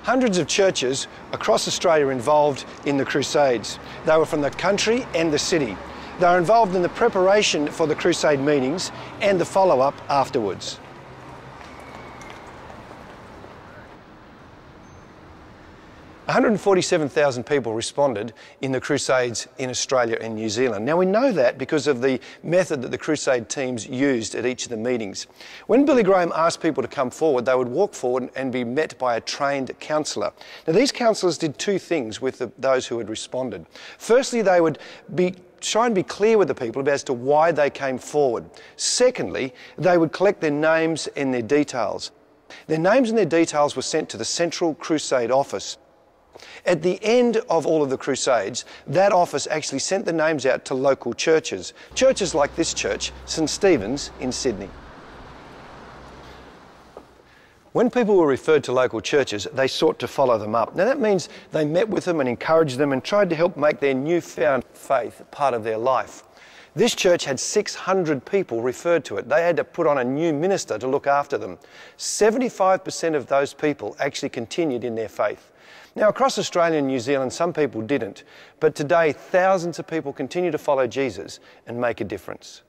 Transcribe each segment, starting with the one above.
hundreds of churches across Australia involved in the Crusades. They were from the country and the city. They were involved in the preparation for the Crusade meetings and the follow-up afterwards. 147,000 people responded in the Crusades in Australia and New Zealand. Now we know that because of the method that the Crusade teams used at each of the meetings. When Billy Graham asked people to come forward, they would walk forward and be met by a trained counsellor. Now these counsellors did two things with those who had responded. Firstly, they would try and be clear with the people as to why they came forward. Secondly, they would collect their names and their details. Their names and their details were sent to the Central Crusade Office. At the end of all of the Crusades, that office actually sent the names out to local churches. Churches like this church, St Stephen's in Sydney. When people were referred to local churches, they sought to follow them up. Now that means they met with them and encouraged them and tried to help make their newfound faith part of their life. This church had 600 people referred to it. They had to put on a new minister to look after them. 75% of those people actually continued in their faith. Now, across Australia and New Zealand, some people didn't, but today thousands of people continue to follow Jesus and make a difference.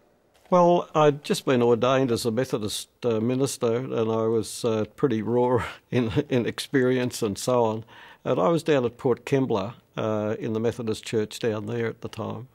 Well, I'd just been ordained as a Methodist minister, and I was pretty raw in experience and so on. And I was down at Port Kembla in the Methodist church down there at the time.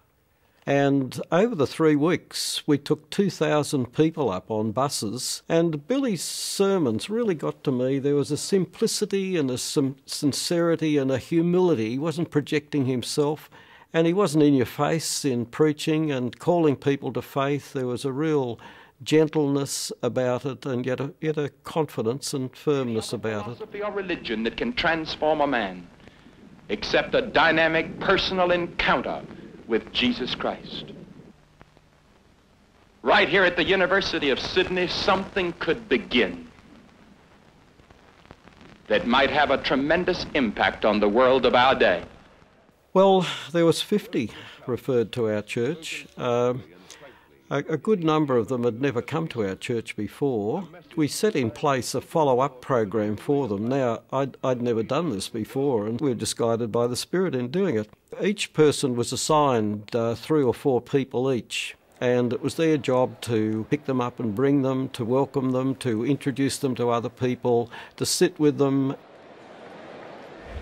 And over the 3 weeks, we took 2,000 people up on buses, and Billy's sermons really got to me. There was a simplicity and a sincerity and a humility. He wasn't projecting himself, and he wasn't in your face in preaching and calling people to faith. There was a real gentleness about it, and yet a confidence and firmness about it. Philosophy or religion that can transform a man, except a dynamic personal encounter with Jesus Christ. Right here at the University of Sydney, something could begin that might have a tremendous impact on the world of our day. Well, there was 50 referred to our church. A good number of them had never come to our church before. We set in place a follow-up program for them. Now, I'd never done this before, and we were just guided by the Spirit in doing it. Each person was assigned 3 or 4 people each, and it was their job to pick them up and bring them, to welcome them, to introduce them to other people, to sit with them.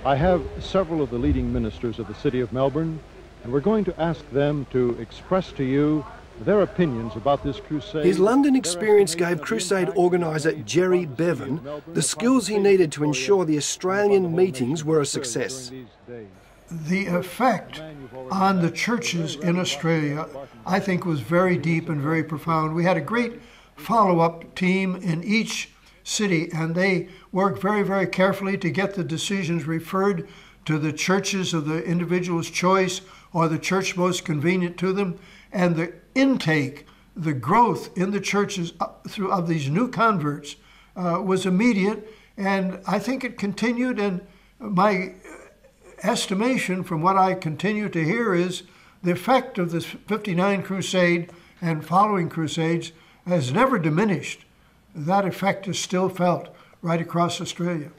I have several of the leading ministers of the City of Melbourne, and we're going to ask them to express to you their opinions about this crusade. His London experience gave crusade organiser Jerry Bevan the skills he needed to ensure the Australian meetings were a success. The effect on the churches in Australia, I think, was very deep and very profound. We had a great follow-up team in each city, and they worked very, very carefully to get the decisions referred to the churches of the individual's choice or the church most convenient to them. And the intake, the growth in the churches of these new converts was immediate, and I think it continued, and my estimation from what I continue to hear is the effect of this 59 crusade and following crusades has never diminished. That effect is still felt right across Australia.